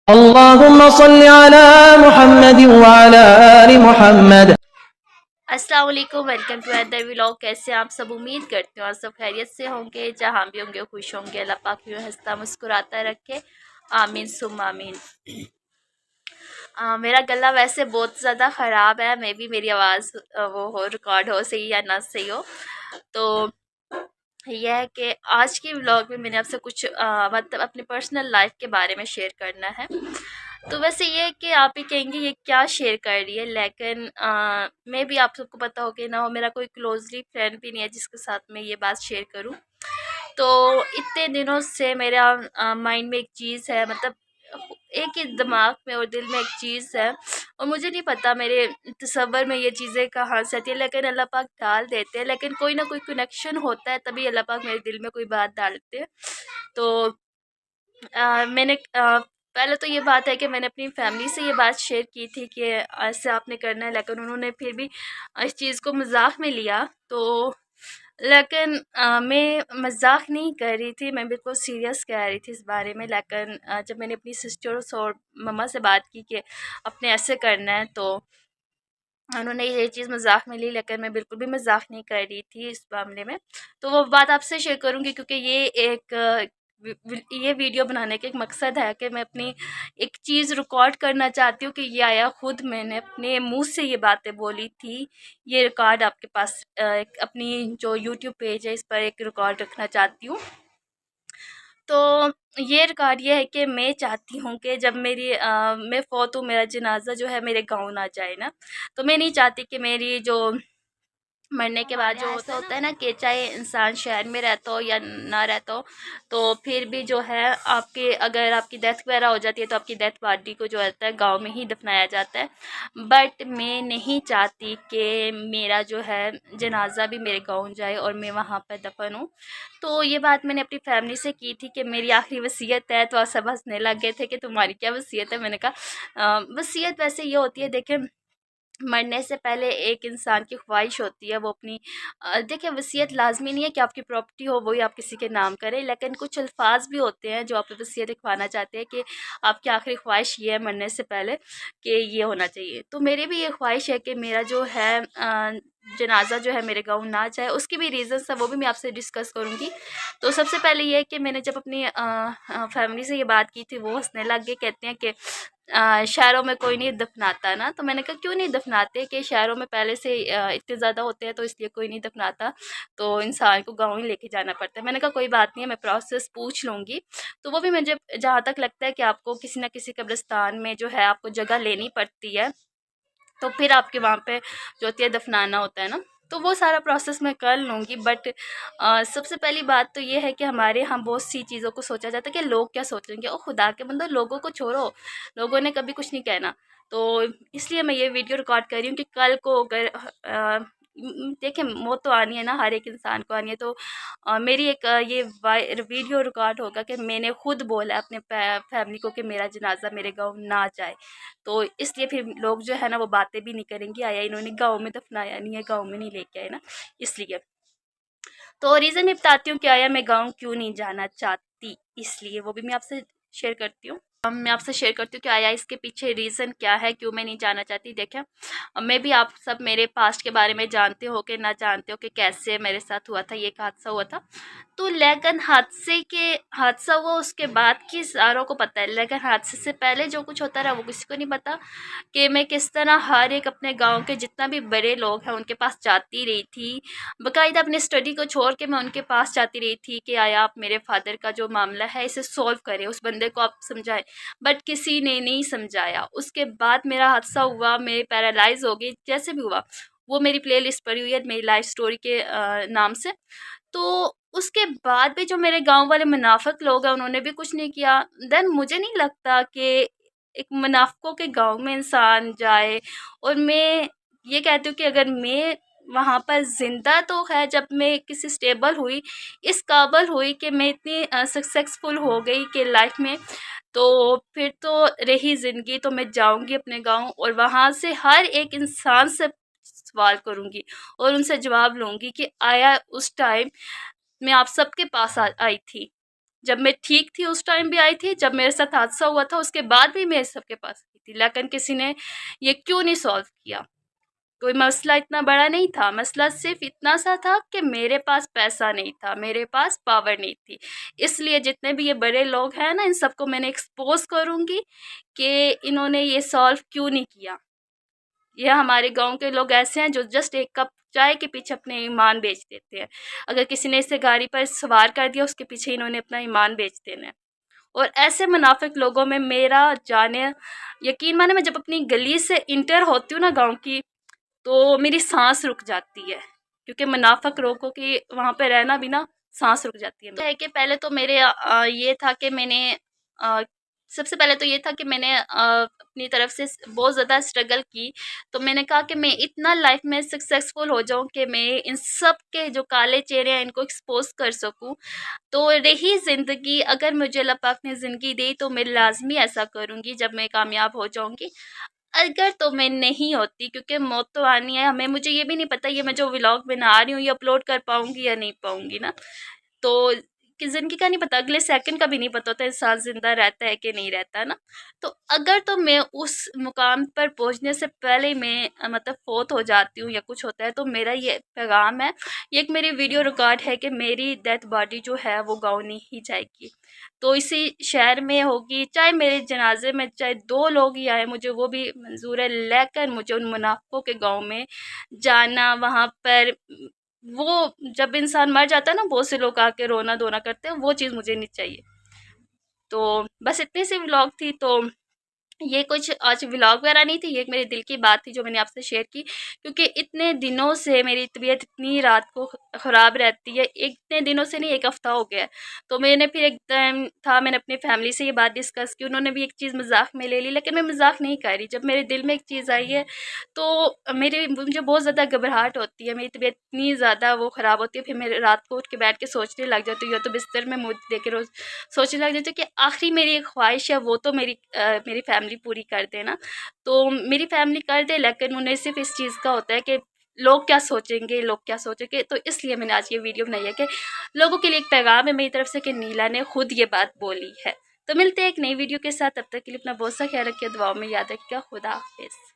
अल्लाहुम्मा सल्लि अला मुहम्मद व अला आलि मुहम्मद। अस्सलाम वालेकुम, वेलकम टू अदर व्लॉग। कैसे आप सब? उम्मीद करते हो आप सब खैरियत से होंगे, जहाँ भी होंगे खुश होंगे। अल्लाह पाक यूँ हंसता मुस्कुराता रखे, आमीन सुम आमीन। मेरा गला वैसे बहुत ज़्यादा ख़राब है, मे भी मेरी आवाज़ वो हो रिकॉर्ड हो सही या ना सही हो। तो यह है कि आज की व्लॉग में मैंने आपसे कुछ मतलब अपनी पर्सनल लाइफ के बारे में शेयर करना है। तो वैसे ये है कि आप ही कहेंगे ये क्या शेयर कर रही है, लेकिन मैं भी आप सबको पता हो कि ना हो, मेरा कोई क्लोजली फ्रेंड भी नहीं है जिसके साथ मैं ये बात शेयर करूं। तो इतने दिनों से मेरा माइंड में एक चीज़ है, मतलब एक ही दिमाग में और दिल में एक चीज़ है, और मुझे नहीं पता मेरे तसव्वुर में ये चीज़ें कहाँ से आती है, लेकिन अल्लाह पाक डाल देते हैं। लेकिन कोई ना कोई कनेक्शन होता है, तभी अल्लाह पाक मेरे दिल में कोई बात डालते हैं। तो पहले तो ये बात है कि मैंने अपनी फैमिली से ये बात शेयर की थी कि ऐसे आपने करना है, लेकिन उन्होंने फिर भी इस चीज़ को मजाक में लिया। तो लेकिन मैं मजाक नहीं कर रही थी, मैं बिल्कुल सीरियस कह रही थी इस बारे में। लेकिन जब मैंने अपनी सिस्टर्स और मम्मा से बात की कि अपने ऐसे करना है, तो उन्होंने ये चीज़ मजाक में ली, लेकिन मैं बिल्कुल भी मजाक नहीं कर रही थी इस मामले में। तो वो बात आपसे शेयर करूँगी, क्योंकि ये एक ये वीडियो बनाने का एक मकसद है कि मैं अपनी एक चीज़ रिकॉर्ड करना चाहती हूँ कि ये आया खुद मैंने अपने मुंह से ये बातें बोली थी। ये रिकॉर्ड आपके पास एक अपनी जो यूट्यूब पेज है इस पर एक रिकॉर्ड रखना चाहती हूँ। तो ये रिकॉर्ड ये है कि मैं चाहती हूँ कि जब मैं फ़ौत हूँ, मेरा जनाज़ा जो है मेरे गाँव ना जाए ना। तो मैं नहीं चाहती कि मेरी जो मरने के बाद जो होता है ना, कि चाहे इंसान शहर में रहता हो या ना रहता हो, तो फिर भी जो है आपके अगर आपकी डेथ वगैरह हो जाती है तो आपकी डेथ बॉडी को जो होता है गांव में ही दफनाया जाता है। बट मैं नहीं चाहती कि मेरा जो है जनाजा भी मेरे गांव जाए और मैं वहाँ पर दफन हूँ। तो ये बात मैंने अपनी फैमिली से की थी कि मेरी आखिरी वसीयत है। तो सब हंसने लग गए थे कि तुम्हारी क्या वसीयत है। मैंने कहा वसीयत वैसे ये होती है, देखें, मरने से पहले एक इंसान की ख्वाहिश होती है वो अपनी देखिए, वसीयत लाजमी नहीं है कि आपकी प्रॉपर्टी हो वही आप किसी के नाम करें, लेकिन कुछ अल्फाज भी होते हैं जो आप वसीयत लिखवाना चाहते हैं कि आपकी आखिरी ख्वाहिश ये है मरने से पहले कि ये होना चाहिए। तो मेरी भी ये ख्वाहिश है कि मेरा जो है जनाजा जो है मेरे गाँव ना जाए। उसकी भी रीज़न्स है, वो भी मैं आपसे डिस्कस करूँगी। तो सबसे पहले ये है कि मैंने जब अपनी फैमिली से ये बात की थी, वो हंसने लग गए, कहते हैं कि शहरों में कोई नहीं दफनाता ना। तो मैंने कहा क्यों नहीं दफनाते, कि शहरों में पहले से इतने ज़्यादा होते हैं तो इसलिए कोई नहीं दफनाता, तो इंसान को गाँव ही लेके जाना पड़ता है। मैंने कहा कोई बात नहीं है, मैं प्रोसेस पूछ लूँगी। तो वो भी मुझे जहाँ तक लगता है कि आपको किसी न किसी कब्रिस्तान में जो है आपको जगह लेनी पड़ती है, तो फिर आपके वहाँ पे जो होती है दफनाना होता है ना। तो वो सारा प्रोसेस मैं कर लूँगी। बट सबसे पहली बात तो ये है कि हमारे यहाँ बहुत सी चीज़ों को सोचा जाता है कि लोग क्या सोचेंगे। ओ खुदा के बंदो, लोगों को छोड़ो, लोगों ने कभी कुछ नहीं कहना। तो इसलिए मैं ये वीडियो रिकॉर्ड कर रही हूँ कि कल को अगर देखिए, मौत तो आनी है ना, हर एक इंसान को आनी है। तो मेरी एक ये वीडियो रिकॉर्ड होगा कि मैंने खुद बोला अपने फैमिली को कि मेरा जनाजा मेरे गाँव ना जाए। तो इसलिए फिर लोग जो है ना वो बातें भी नहीं करेंगे, आया इन्होंने गाँव में दफनाया नहीं है, गाँव में नहीं लेके आए ना, इसलिए। तो रीज़न मैं बताती हूँ कि आया मैं गाँव क्यों नहीं जाना चाहती, इसलिए वो भी मैं आपसे शेयर करती हूँ। मैं आपसे शेयर करती हूँ कि आया इसके पीछे रीज़न क्या है, क्यों मैं नहीं जाना चाहती। देखें, मैं भी आप सब मेरे पास्ट के बारे में जानते हो कि ना जानते हो कि कैसे मेरे साथ हुआ था, ये एक हादसा हुआ था। तो लेकिन हादसा हुआ उसके बाद की सारों को पता है, लेकिन हादसे से पहले जो कुछ होता रहा वो किसी को नहीं पता। कि मैं किस तरह हर एक अपने गांव के जितना भी बड़े लोग हैं उनके पास जाती रही थी, बाकायदा अपनी स्टडी को छोड़ के मैं उनके पास जाती रही थी कि आया आप मेरे फादर का जो मामला है इसे सॉल्व करें, उस बंदे को आप समझाएं। बट किसी ने नहीं समझाया। उसके बाद मेरा हादसा हुआ, मैं पैरालाइज हो गई, जैसे भी हुआ वो मेरी प्ले लिस्ट पड़ी हुई है मेरी लाइफ स्टोरी के नाम से। तो उसके बाद भी जो मेरे गांव वाले मुनाफिक लोग हैं उन्होंने भी कुछ नहीं किया। देन मुझे नहीं लगता कि एक मुनाफिकों के गांव में इंसान जाए। और मैं ये कहती हूँ कि अगर मैं वहाँ पर ज़िंदा तो है, जब मैं किसी स्टेबल हुई, इस काबिल हुई कि मैं इतनी सक्सेसफुल हो गई कि लाइफ में, तो फिर तो रही ज़िंदगी तो मैं जाऊँगी अपने गाँव और वहाँ से हर एक इंसान से सवाल करूँगी और उनसे जवाब लूँगी कि आया उस टाइम मैं आप सबके पास आई थी, जब मैं ठीक थी उस टाइम भी आई थी, जब मेरे साथ हादसा हुआ था उसके बाद भी मैं सबके पास आई थी, लेकिन किसी ने ये क्यों नहीं सॉल्व किया। कोई मसला इतना बड़ा नहीं था, मसला सिर्फ इतना सा था कि मेरे पास पैसा नहीं था, मेरे पास पावर नहीं थी। इसलिए जितने भी ये बड़े लोग हैं ना, इन सबको मैंने एक्सपोज करूँगी कि इन्होंने ये सॉल्व क्यों नहीं किया। ये हमारे गांव के लोग ऐसे हैं जो जस्ट एक कप चाय के पीछे अपने ईमान बेच देते हैं। अगर किसी ने इसे गाड़ी पर सवार कर दिया, उसके पीछे इन्होंने अपना ईमान बेच देना है। और ऐसे मुनाफिक लोगों में मेरा जाने, यकीन माने, मैं जब अपनी गली से इंटर होती हूँ ना गांव की, तो मेरी सांस रुक जाती है, क्योंकि मुनाफिक लोगों की वहाँ पे रहना भी ना, सांस रुक जाती है। तो है कि पहले तो मेरे ये था कि मैंने सबसे पहले तो ये था कि मैंने अपनी तरफ से बहुत ज़्यादा स्ट्रगल की। तो मैंने कहा कि मैं इतना लाइफ में सक्सेसफुल हो जाऊं कि मैं इन सब के जो काले चेहरे हैं इनको एक्सपोज कर सकूं। तो रही ज़िंदगी, अगर मुझे अल्लाह पाक ने ज़िंदगी दी तो मैं लाजमी ऐसा करूँगी जब मैं कामयाब हो जाऊँगी। अगर तो मैं नहीं होती, क्योंकि मौत तो आनी है हमें, मुझे ये भी नहीं पता ये मैं जो व्लॉग बना रही हूँ ये अपलोड कर पाऊँगी या नहीं पाऊँगी ना। तो कि ज़िंदगी का नहीं पता, अगले सेकंड का भी नहीं पता होता इंसान ज़िंदा रहता है कि नहीं रहता ना। तो अगर तो मैं उस मुकाम पर पहुँचने से पहले ही मैं मतलब फ़ौत हो जाती हूँ या कुछ होता है, तो मेरा ये पैगाम है, ये एक मेरी वीडियो रिकॉर्ड है कि मेरी डेथ बॉडी जो है वो गाँव नहीं ही जाएगी। तो इसी शहर में होगी, चाहे मेरे जनाजे में चाहे 2 लोग ही आए, मुझे वो भी मंज़ूर है, लेकिन मुझे उन मुनाफ़िकों के गाँव में जाना, वहाँ पर वो जब इंसान मर जाता है ना, बहुत से लोग आके रोना-धोना करते हैं, वो चीज़ मुझे नहीं चाहिए। तो बस इतनी सी व्लॉग थी। तो ये कुछ आज व्लॉग वगैरह नहीं थी, ये एक मेरे दिल की बात थी जो मैंने आपसे शेयर की, क्योंकि इतने दिनों से मेरी तबीयत इतनी रात को ख़राब रहती है, इतने दिनों से नहीं, 1 हफ़्ता हो गया है। तो मैंने फिर एक टाइम था, मैंने अपनी फैमिली से ये बात डिस्कस की, उन्होंने भी एक चीज़ मज़ाक में ले ली, लेकिन मैं मज़ाक नहीं कर रही। जब मेरे दिल में एक चीज़ आई है तो मुझे बहुत ज़्यादा घबराहट होती है, मेरी तबीयत इतनी ज़्यादा वो ख़राब होती है, फिर मैं रात को उठ के बैठ के सोचने लग जाती हूँ, या तो बिस्तर में मुँह दे के रोज़ सोचने लग जाती हूँ कि आखिरी मेरी एक ख्वाहिश है, वो तो मेरी फैमिली पूरी कर दे ना। तो मेरी फैमिली कर दे, लेकिन उन्हें सिर्फ़ इस चीज़ का होता है कि लोग क्या सोचेंगे, लोग क्या सोचेंगे। तो इसलिए मैंने आज ये वीडियो बनाई है कि लोगों के लिए एक पैगाम है मेरी तरफ से कि नीला ने खुद ये बात बोली है। तो मिलते हैं एक नई वीडियो के साथ, तब तक के लिए अपना बहुत सा ख्याल रखिए, दुआओं में याद रखिएगा। खुदा हाफ़िज़।